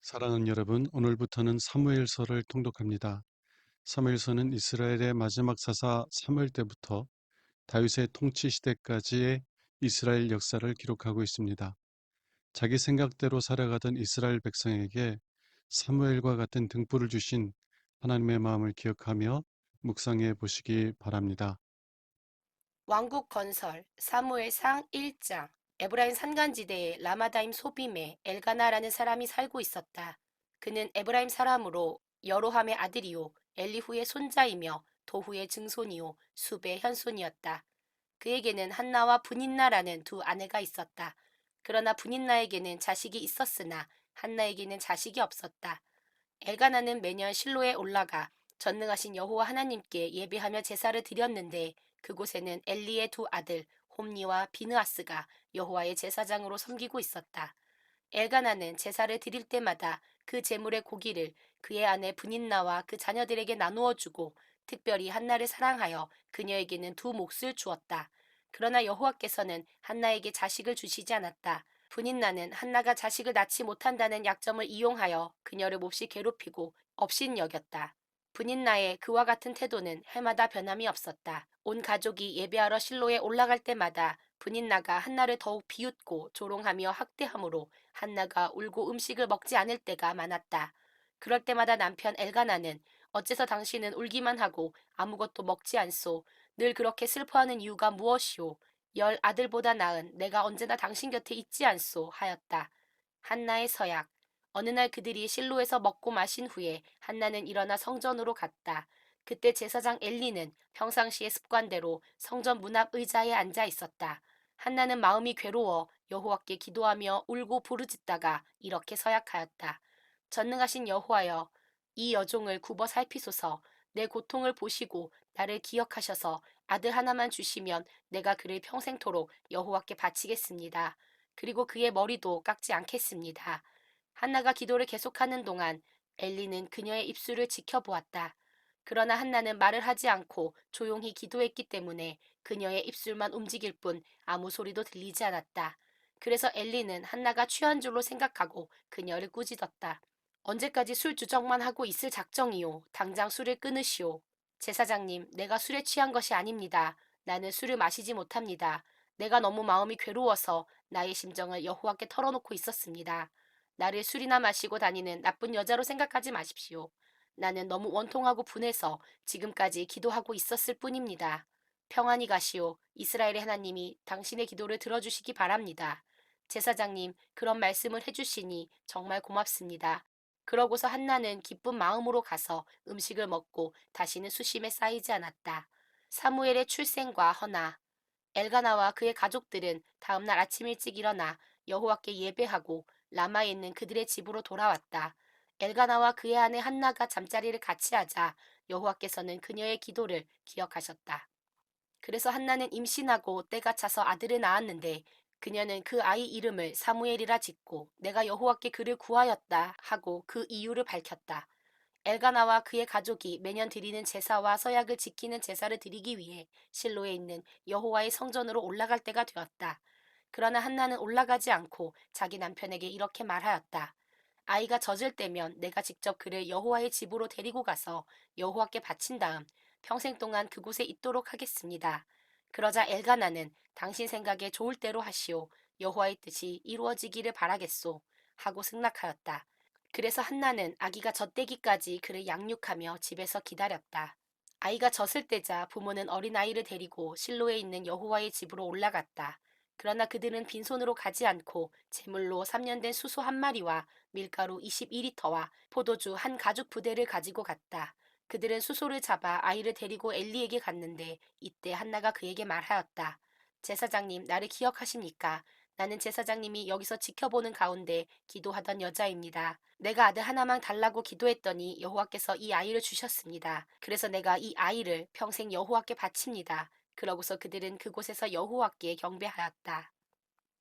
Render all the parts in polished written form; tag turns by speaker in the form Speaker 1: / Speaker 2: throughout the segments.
Speaker 1: 사랑하는 여러분, 오늘부터는 사무엘서를 통독합니다. 사무엘서는 이스라엘의 마지막 사사 사무엘 때부터 다윗의 통치 시대까지의 이스라엘 역사를 기록하고 있습니다. 자기 생각대로 살아가던 이스라엘 백성에게 사무엘과 같은 등불을 주신 하나님의 마음을 기억하며 묵상해 보시기 바랍니다.
Speaker 2: 왕국 건설 사무엘상 1장. 에브라임 산간지대에 라마다임 소빔에 엘가나라는 사람이 살고 있었다. 그는 에브라임 사람으로 여로함의 아들이요 엘리후의 손자이며 도후의 증손이요 숲의 현손이었다. 그에게는 한나와 분인나라는 두 아내가 있었다. 그러나 분인나에게는 자식이 있었으나 한나에게는 자식이 없었다. 엘가나는 매년 실로에 올라가 전능하신 여호와 하나님께 예배하며 제사를 드렸는데 그곳에는 엘리의 두 아들 홈니와 비느하스가 여호와의 제사장으로 섬기고 있었다. 엘가나는 제사를 드릴 때마다 그 제물의 고기를 그의 아내 분인나와 그 자녀들에게 나누어 주고 특별히 한나를 사랑하여 그녀에게는 두 몫을 주었다. 그러나 여호와께서는 한나에게 자식을 주시지 않았다. 분인나는 한나가 자식을 낳지 못한다는 약점을 이용하여 그녀를 몹시 괴롭히고 업신여겼다. 분인나의 그와 같은 태도는 해마다 변함이 없었다. 온 가족이 예배하러 실로에 올라갈 때마다 분인나가 한나를 더욱 비웃고 조롱하며 학대하므로 한나가 울고 음식을 먹지 않을 때가 많았다. 그럴 때마다 남편 엘가나는 어째서 당신은 울기만 하고 아무것도 먹지 않소? 늘 그렇게 슬퍼하는 이유가 무엇이오? 열 아들보다 나은 내가 언제나 당신 곁에 있지 않소? 하였다. 한나의 서약. 어느 날 그들이 실로에서 먹고 마신 후에 한나는 일어나 성전으로 갔다. 그때 제사장 엘리는 평상시의 습관대로 성전 문 앞 의자에 앉아 있었다. 한나는 마음이 괴로워 여호와께 기도하며 울고 부르짖다가 이렇게 서약하였다. 전능하신 여호와여, 이 여종을 굽어 살피소서. 내 고통을 보시고 나를 기억하셔서 아들 하나만 주시면 내가 그를 평생토록 여호와께 바치겠습니다. 그리고 그의 머리도 깎지 않겠습니다. 한나가 기도를 계속하는 동안 엘리는 그녀의 입술을 지켜보았다. 그러나 한나는 말을 하지 않고 조용히 기도했기 때문에 그녀의 입술만 움직일 뿐 아무 소리도 들리지 않았다. 그래서 엘리는 한나가 취한 줄로 생각하고 그녀를 꾸짖었다. 언제까지 술 주정만 하고 있을 작정이오? 당장 술을 끊으시오. 제사장님, 내가 술에 취한 것이 아닙니다. 나는 술을 마시지 못합니다. 내가 너무 마음이 괴로워서 나의 심정을 여호와께 털어놓고 있었습니다. 나를 술이나 마시고 다니는 나쁜 여자로 생각하지 마십시오. 나는 너무 원통하고 분해서 지금까지 기도하고 있었을 뿐입니다. 평안히 가시오. 이스라엘의 하나님이 당신의 기도를 들어주시기 바랍니다. 제사장님, 그런 말씀을 해주시니 정말 고맙습니다. 그러고서 한나는 기쁜 마음으로 가서 음식을 먹고 다시는 수심에 쌓이지 않았다. 사무엘의 출생과 헌화. 엘가나와 그의 가족들은 다음날 아침 일찍 일어나 여호와께 예배하고 라마에 있는 그들의 집으로 돌아왔다. 엘가나와 그의 아내 한나가 잠자리를 같이 하자 여호와께서는 그녀의 기도를 기억하셨다. 그래서 한나는 임신하고 때가 차서 아들을 낳았는데 그녀는 그 아이 이름을 사무엘이라 짓고 내가 여호와께 그를 구하였다 하고 그 이유를 밝혔다. 엘가나와 그의 가족이 매년 드리는 제사와 서약을 지키는 제사를 드리기 위해 실로에 있는 여호와의 성전으로 올라갈 때가 되었다. 그러나 한나는 올라가지 않고 자기 남편에게 이렇게 말하였다. 아이가 젖을 때면 내가 직접 그를 여호와의 집으로 데리고 가서 여호와께 바친 다음 평생 동안 그곳에 있도록 하겠습니다. 그러자 엘가나는 당신 생각에 좋을 대로 하시오. 여호와의 뜻이 이루어지기를 바라겠소. 하고 승낙하였다. 그래서 한나는 아기가 젖대기까지 그를 양육하며 집에서 기다렸다. 아이가 젖을 떼자 부모는 어린아이를 데리고 실로에 있는 여호와의 집으로 올라갔다. 그러나 그들은 빈손으로 가지 않고 제물로 3년 된 수소 한 마리와 밀가루 22리터와 포도주 한 가죽 부대를 가지고 갔다. 그들은 수소를 잡아 아이를 데리고 엘리에게 갔는데 이때 한나가 그에게 말하였다. 제사장님, 나를 기억하십니까? 나는 제사장님이 여기서 지켜보는 가운데 기도하던 여자입니다. 내가 아들 하나만 달라고 기도했더니 여호와께서 이 아이를 주셨습니다. 그래서 내가 이 아이를 평생 여호와께 바칩니다. 그러고서 그들은 그곳에서 여호와께 경배하였다.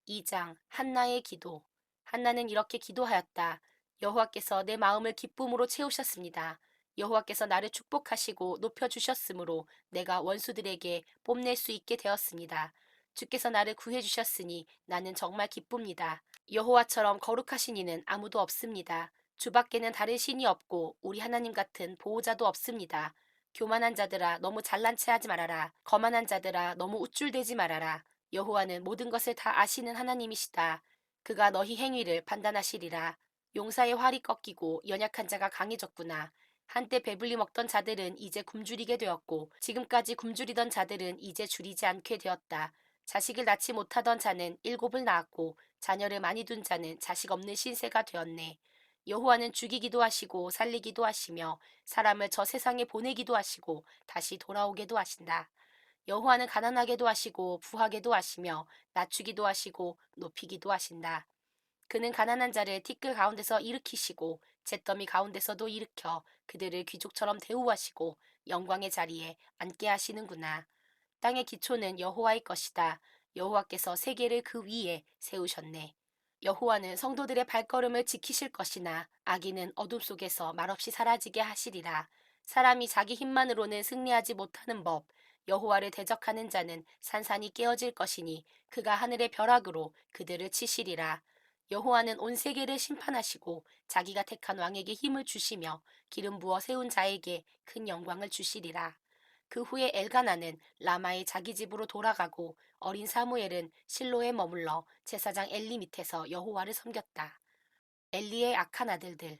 Speaker 2: 2장 한나의 기도. 한나는 이렇게 기도하였다. 여호와께서 내 마음을 기쁨으로 채우셨습니다. 여호와께서 나를 축복하시고 높여 주셨으므로 내가 원수들에게 뽐낼 수 있게 되었습니다. 주께서 나를 구해 주셨으니 나는 정말 기쁩니다. 여호와처럼 거룩하신 이는 아무도 없습니다. 주밖에는 다른 신이 없고 우리 하나님 같은 보호자도 없습니다. 교만한 자들아 너무 잘난 체 하지 말아라. 거만한 자들아 너무 우쭐대지 말아라. 여호와는 모든 것을 다 아시는 하나님이시다. 그가 너희 행위를 판단하시리라. 용사의 활이 꺾이고 연약한 자가 강해졌구나. 한때 배불리 먹던 자들은 이제 굶주리게 되었고 지금까지 굶주리던 자들은 이제 줄이지 않게 되었다. 자식을 낳지 못하던 자는 일곱을 낳았고 자녀를 많이 둔 자는 자식 없는 신세가 되었네. 여호와는 죽이기도 하시고 살리기도 하시며 사람을 저 세상에 보내기도 하시고 다시 돌아오게도 하신다. 여호와는 가난하게도 하시고 부하게도 하시며 낮추기도 하시고 높이기도 하신다. 그는 가난한 자를 티끌 가운데서 일으키시고 잿더미 가운데서도 일으켜 그들을 귀족처럼 대우하시고 영광의 자리에 앉게 하시는구나. 땅의 기초는 여호와의 것이다. 여호와께서 세계를 그 위에 세우셨네. 여호와는 성도들의 발걸음을 지키실 것이나 악인은 어둠 속에서 말없이 사라지게 하시리라. 사람이 자기 힘만으로는 승리하지 못하는 법. 여호와를 대적하는 자는 산산이 깨어질 것이니 그가 하늘의 벼락으로 그들을 치시리라. 여호와는 온 세계를 심판하시고 자기가 택한 왕에게 힘을 주시며 기름 부어 세운 자에게 큰 영광을 주시리라. 그 후에 엘가나는 라마의 자기 집으로 돌아가고 어린 사무엘은 실로에 머물러 제사장 엘리 밑에서 여호와를 섬겼다. 엘리의 악한 아들들.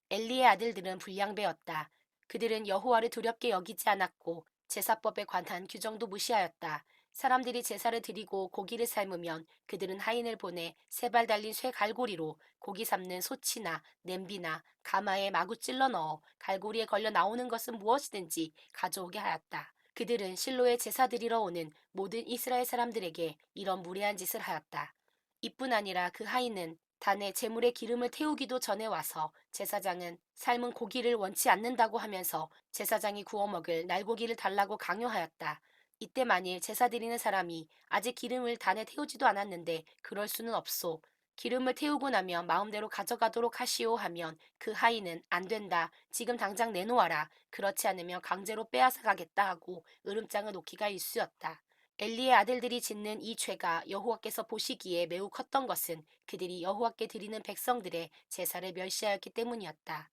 Speaker 2: 엘리의 아들들은 불량배였다. 그들은 여호와를 두렵게 여기지 않았고 제사법에 관한 규정도 무시하였다. 사람들이 제사를 드리고 고기를 삶으면 그들은 하인을 보내 세 발 달린 쇠 갈고리로 고기 삶는 소치나 냄비나 가마에 마구 찔러 넣어 갈고리에 걸려 나오는 것은 무엇이든지 가져오게 하였다. 그들은 실로에 제사 드리러 오는 모든 이스라엘 사람들에게 이런 무례한 짓을 하였다. 이뿐 아니라 그 하인은 단에 제물에 기름을 태우기도 전에 와서 제사장은 삶은 고기를 원치 않는다고 하면서 제사장이 구워 먹을 날고기를 달라고 강요하였다. 이때 만일 제사 드리는 사람이 아직 기름을 단에 태우지도 않았는데 그럴 수는 없소. 기름을 태우고 나면 마음대로 가져가도록 하시오 하면 그 하인은 안 된다. 지금 당장 내놓아라. 그렇지 않으면 강제로 빼앗아 가겠다 하고 으름장을 놓기가 일쑤였다. 엘리의 아들들이 짓는 이 죄가 여호와께서 보시기에 매우 컸던 것은 그들이 여호와께 드리는 백성들의 제사를 멸시하였기 때문이었다.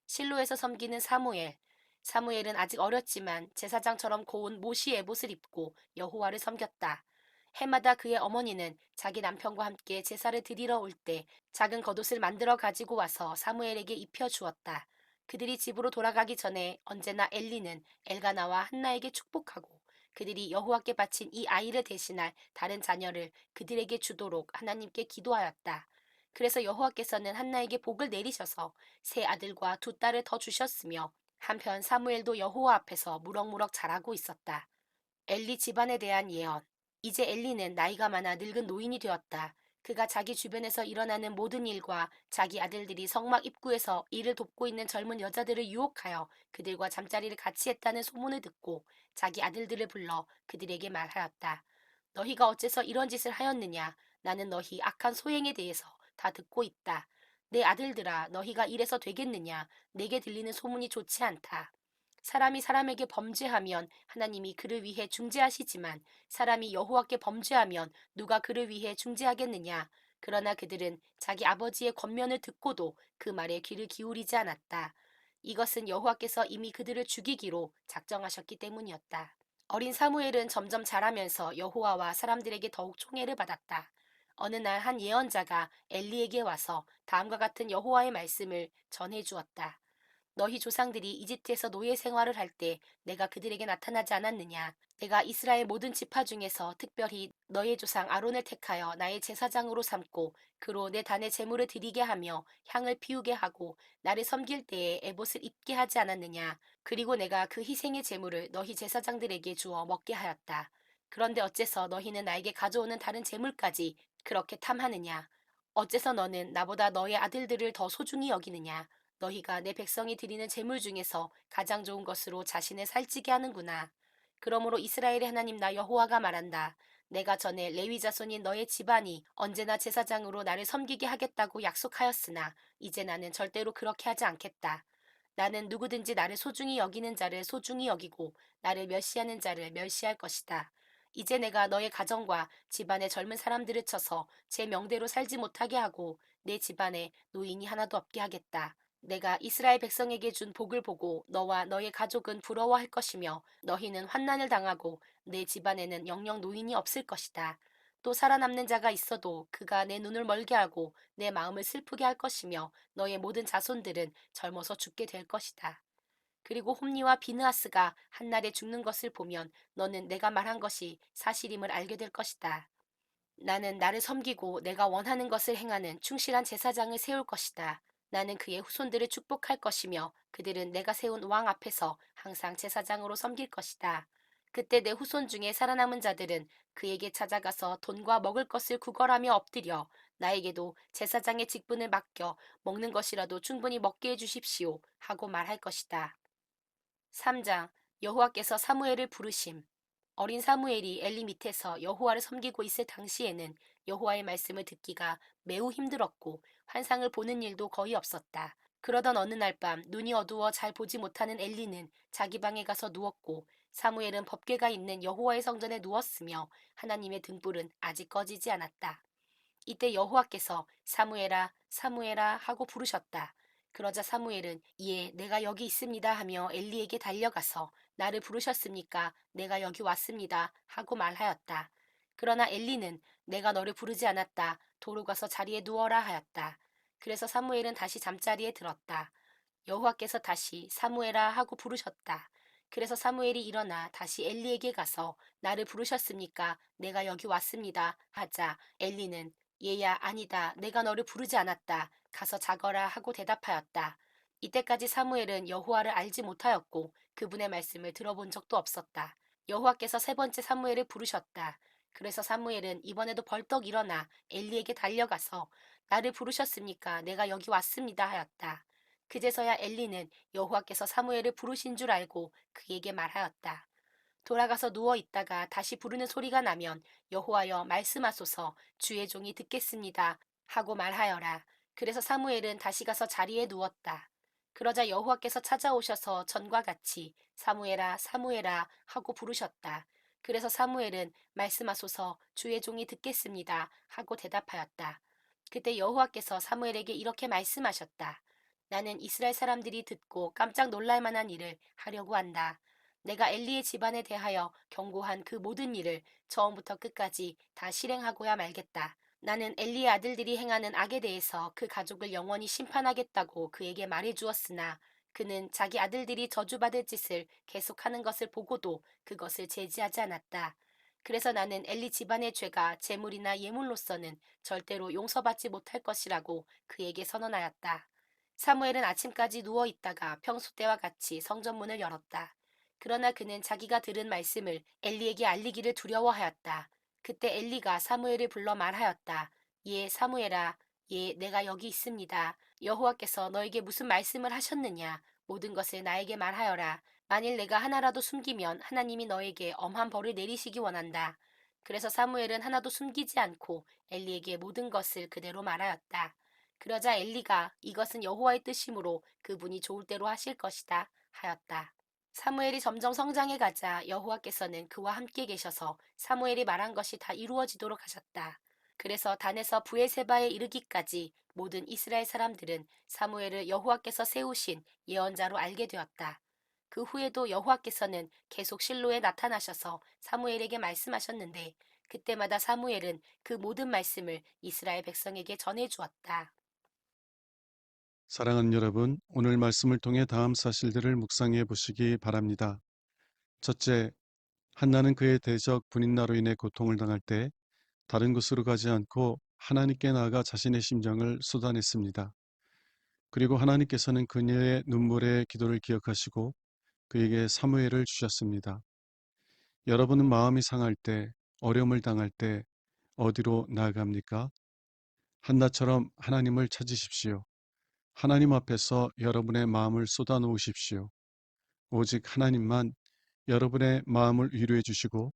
Speaker 2: 실로에서 섬기는 사무엘. 사무엘은 아직 어렸지만 제사장처럼 고운 모시 에봇을 입고 여호와를 섬겼다. 해마다 그의 어머니는 자기 남편과 함께 제사를 드리러 올 때 작은 겉옷을 만들어 가지고 와서 사무엘에게 입혀 주었다. 그들이 집으로 돌아가기 전에 언제나 엘리는 엘가나와 한나에게 축복하고 그들이 여호와께 바친 이 아이를 대신할 다른 자녀를 그들에게 주도록 하나님께 기도하였다. 그래서 여호와께서는 한나에게 복을 내리셔서 세 아들과 두 딸을 더 주셨으며 한편 사무엘도 여호와 앞에서 무럭무럭 자라고 있었다. 엘리 집안에 대한 예언. 이제 엘리는 나이가 많아 늙은 노인이 되었다. 그가 자기 주변에서 일어나는 모든 일과 자기 아들들이 성막 입구에서 일을 돕고 있는 젊은 여자들을 유혹하여 그들과 잠자리를 같이 했다는 소문을 듣고 자기 아들들을 불러 그들에게 말하였다. 너희가 어째서 이런 짓을 하였느냐? 나는 너희 악한 소행에 대해서 다 듣고 있다. 내 아들들아, 너희가 이래서 되겠느냐? 내게 들리는 소문이 좋지 않다. 사람이 사람에게 범죄하면 하나님이 그를 위해 중재하시지만 사람이 여호와께 범죄하면 누가 그를 위해 중재하겠느냐. 그러나 그들은 자기 아버지의 권면을 듣고도 그 말에 귀를 기울이지 않았다. 이것은 여호와께서 이미 그들을 죽이기로 작정하셨기 때문이었다. 어린 사무엘은 점점 자라면서 여호와와 사람들에게 더욱 총애를 받았다. 어느 날 한 예언자가 엘리에게 와서 다음과 같은 여호와의 말씀을 전해 주었다. 너희 조상들이 이집트에서 노예 생활을 할 때 내가 그들에게 나타나지 않았느냐? 내가 이스라엘 모든 지파 중에서 특별히 너의 조상 아론을 택하여 나의 제사장으로 삼고 그로 내 단에 제물을 드리게 하며 향을 피우게 하고 나를 섬길 때에 에봇을 입게 하지 않았느냐? 그리고 내가 그 희생의 제물을 너희 제사장들에게 주어 먹게 하였다. 그런데 어째서 너희는 나에게 가져오는 다른 제물까지 그렇게 탐하느냐? 어째서 너는 나보다 너의 아들들을 더 소중히 여기느냐? 너희가 내 백성이 드리는 제물 중에서 가장 좋은 것으로 자신을 살찌게 하는구나. 그러므로 이스라엘의 하나님 나 여호와가 말한다. 내가 전에 레위 자손인 너의 집안이 언제나 제사장으로 나를 섬기게 하겠다고 약속하였으나 이제 나는 절대로 그렇게 하지 않겠다. 나는 누구든지 나를 소중히 여기는 자를 소중히 여기고 나를 멸시하는 자를 멸시할 것이다. 이제 내가 너의 가정과 집안의 젊은 사람들을 쳐서 제 명대로 살지 못하게 하고 내 집안에 노인이 하나도 없게 하겠다. 내가 이스라엘 백성에게 준 복을 보고 너와 너의 가족은 부러워할 것이며 너희는 환난을 당하고 내 집안에는 영영 노인이 없을 것이다. 또 살아남는 자가 있어도 그가 내 눈을 멀게 하고 내 마음을 슬프게 할 것이며 너의 모든 자손들은 젊어서 죽게 될 것이다. 그리고 홈니와 비느하스가 한날에 죽는 것을 보면 너는 내가 말한 것이 사실임을 알게 될 것이다. 나는 나를 섬기고 내가 원하는 것을 행하는 충실한 제사장을 세울 것이다. 나는 그의 후손들을 축복할 것이며 그들은 내가 세운 왕 앞에서 항상 제사장으로 섬길 것이다. 그때 내 후손 중에 살아남은 자들은 그에게 찾아가서 돈과 먹을 것을 구걸하며 엎드려 나에게도 제사장의 직분을 맡겨 먹는 것이라도 충분히 먹게 해주십시오 하고 말할 것이다. 3장 여호와께서 사무엘을 부르심. 어린 사무엘이 엘리 밑에서 여호와를 섬기고 있을 당시에는 여호와의 말씀을 듣기가 매우 힘들었고 환상을 보는 일도 거의 없었다. 그러던 어느 날 밤 눈이 어두워 잘 보지 못하는 엘리는 자기 방에 가서 누웠고 사무엘은 법궤가 있는 여호와의 성전에 누웠으며 하나님의 등불은 아직 꺼지지 않았다. 이때 여호와께서 사무엘아, 사무엘아 하고 부르셨다. 그러자 사무엘은 이에 내가 여기 있습니다 하며 엘리에게 달려가서 나를 부르셨습니까? 내가 여기 왔습니다 하고 말하였다. 그러나 엘리는 내가 너를 부르지 않았다. 도로 가서 자리에 누워라 하였다. 그래서 사무엘은 다시 잠자리에 들었다. 여호와께서 다시 사무엘아 하고 부르셨다. 그래서 사무엘이 일어나 다시 엘리에게 가서 나를 부르셨습니까? 내가 여기 왔습니다 하자 엘리는 얘야 아니다. 내가 너를 부르지 않았다. 가서 자거라 하고 대답하였다. 이때까지 사무엘은 여호와를 알지 못하였고 그분의 말씀을 들어본 적도 없었다. 여호와께서 세 번째 사무엘을 부르셨다. 그래서 사무엘은 이번에도 벌떡 일어나 엘리에게 달려가서 나를 부르셨습니까? 내가 여기 왔습니다 하였다. 그제서야 엘리는 여호와께서 사무엘을 부르신 줄 알고 그에게 말하였다. 돌아가서 누워 있다가 다시 부르는 소리가 나면 여호와여 말씀하소서 주의 종이 듣겠습니다 하고 말하여라. 그래서 사무엘은 다시 가서 자리에 누웠다. 그러자 여호와께서 찾아오셔서 전과 같이 사무엘아 사무엘아 하고 부르셨다. 그래서 사무엘은 말씀하소서 주의 종이 듣겠습니다 하고 대답하였다. 그때 여호와께서 사무엘에게 이렇게 말씀하셨다. 나는 이스라엘 사람들이 듣고 깜짝 놀랄 만한 일을 하려고 한다. 내가 엘리의 집안에 대하여 경고한 그 모든 일을 처음부터 끝까지 다 실행하고야 말겠다. 나는 엘리의 아들들이 행하는 악에 대해서 그 가족을 영원히 심판하겠다고 그에게 말해 주었으나 그는 자기 아들들이 저주받을 짓을 계속하는 것을 보고도 그것을 제지하지 않았다. 그래서 나는 엘리 집안의 죄가 제물이나 예물로서는 절대로 용서받지 못할 것이라고 그에게 선언하였다. 사무엘은 아침까지 누워 있다가 평소 때와 같이 성전문을 열었다. 그러나 그는 자기가 들은 말씀을 엘리에게 알리기를 두려워하였다. 그때 엘리가 사무엘을 불러 말하였다. 예, 사무엘아, 예, 내가 여기 있습니다. 여호와께서 너에게 무슨 말씀을 하셨느냐? 모든 것을 나에게 말하여라. 만일 내가 하나라도 숨기면 하나님이 너에게 엄한 벌을 내리시기 원한다. 그래서 사무엘은 하나도 숨기지 않고 엘리에게 모든 것을 그대로 말하였다. 그러자 엘리가 이것은 여호와의 뜻이므로 그분이 좋을 대로 하실 것이다 하였다. 사무엘이 점점 성장해 가자 여호와께서는 그와 함께 계셔서 사무엘이 말한 것이 다 이루어지도록 하셨다. 그래서 단에서 브엘세바에 이르기까지 모든 이스라엘 사람들은 사무엘을 여호와께서 세우신 예언자로 알게 되었다. 그 후에도 여호와께서는 계속 실로에 나타나셔서 사무엘에게 말씀하셨는데 그때마다 사무엘은 그 모든 말씀을 이스라엘 백성에게 전해 주었다.
Speaker 1: 사랑하는 여러분, 오늘 말씀을 통해 다음 사실들을 묵상해 보시기 바랍니다. 첫째, 한나는 그의 대적 분인나로 인해 고통을 당할 때 다른 곳으로 가지 않고 하나님께 나아가 자신의 심정을 쏟아냈습니다. 그리고 하나님께서는 그녀의 눈물의 기도를 기억하시고 그에게 사무엘을 주셨습니다. 여러분은 마음이 상할 때, 어려움을 당할 때 어디로 나아갑니까? 한나처럼 하나님을 찾으십시오. 하나님 앞에서 여러분의 마음을 쏟아놓으십시오. 오직 하나님만 여러분의 마음을 위로해 주시고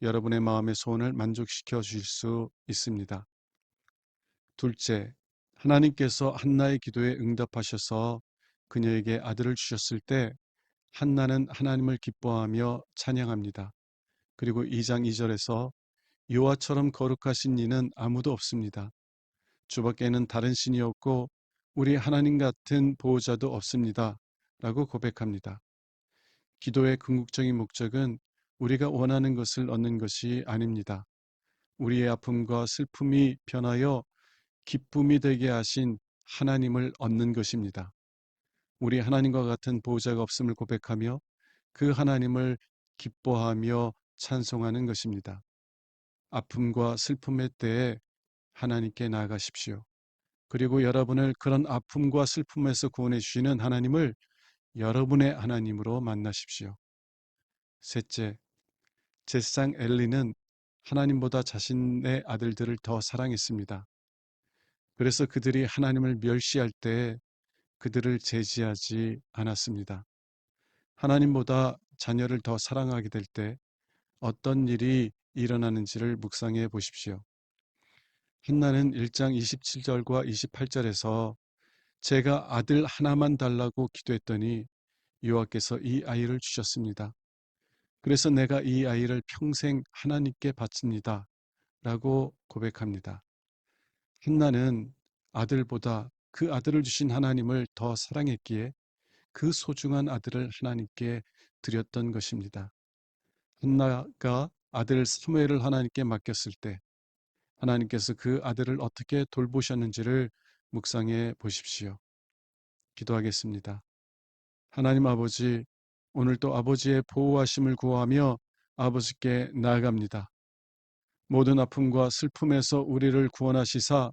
Speaker 1: 여러분의 마음의 소원을 만족시켜 주실 수 있습니다. 둘째, 하나님께서 한나의 기도에 응답하셔서 그녀에게 아들을 주셨을 때 한나는 하나님을 기뻐하며 찬양합니다. 그리고 2장 2절에서 여호와처럼 거룩하신 이는 아무도 없습니다. 주밖에는 다른 신이 없고 우리 하나님 같은 보호자도 없습니다. 라고 고백합니다. 기도의 궁극적인 목적은 우리가 원하는 것을 얻는 것이 아닙니다. 우리의 아픔과 슬픔이 변하여 기쁨이 되게 하신 하나님을 얻는 것입니다. 우리 하나님과 같은 보호자가 없음을 고백하며 그 하나님을 기뻐하며 찬송하는 것입니다. 아픔과 슬픔의 때에 하나님께 나아가십시오. 그리고 여러분을 그런 아픔과 슬픔에서 구원해 주시는 하나님을 여러분의 하나님으로 만나십시오. 셋째, 제사장 엘리는 하나님보다 자신의 아들들을 더 사랑했습니다. 그래서 그들이 하나님을 멸시할 때 그들을 제지하지 않았습니다. 하나님보다 자녀를 더 사랑하게 될 때 어떤 일이 일어나는지를 묵상해 보십시오. 한나는 1장 27절과 28절에서 제가 아들 하나만 달라고 기도했더니 여호와께서 이 아이를 주셨습니다. 그래서 내가 이 아이를 평생 하나님께 바칩니다. 라고 고백합니다. 한나는 아들보다 그 아들을 주신 하나님을 더 사랑했기에 그 소중한 아들을 하나님께 드렸던 것입니다. 한나가 아들 사무엘을 하나님께 맡겼을 때 하나님께서 그 아들을 어떻게 돌보셨는지를 묵상해 보십시오. 기도하겠습니다. 하나님 아버지, 오늘도 아버지의 보호하심을 구하며 아버지께 나아갑니다. 모든 아픔과 슬픔에서 우리를 구원하시사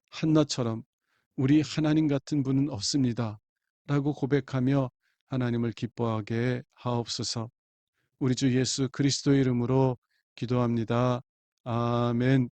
Speaker 1: 한나처럼 우리 하나님 같은 분은 없습니다. 라고 고백하며 하나님을 기뻐하게 하옵소서. 우리 주 예수 그리스도의 이름으로 기도합니다. 아멘.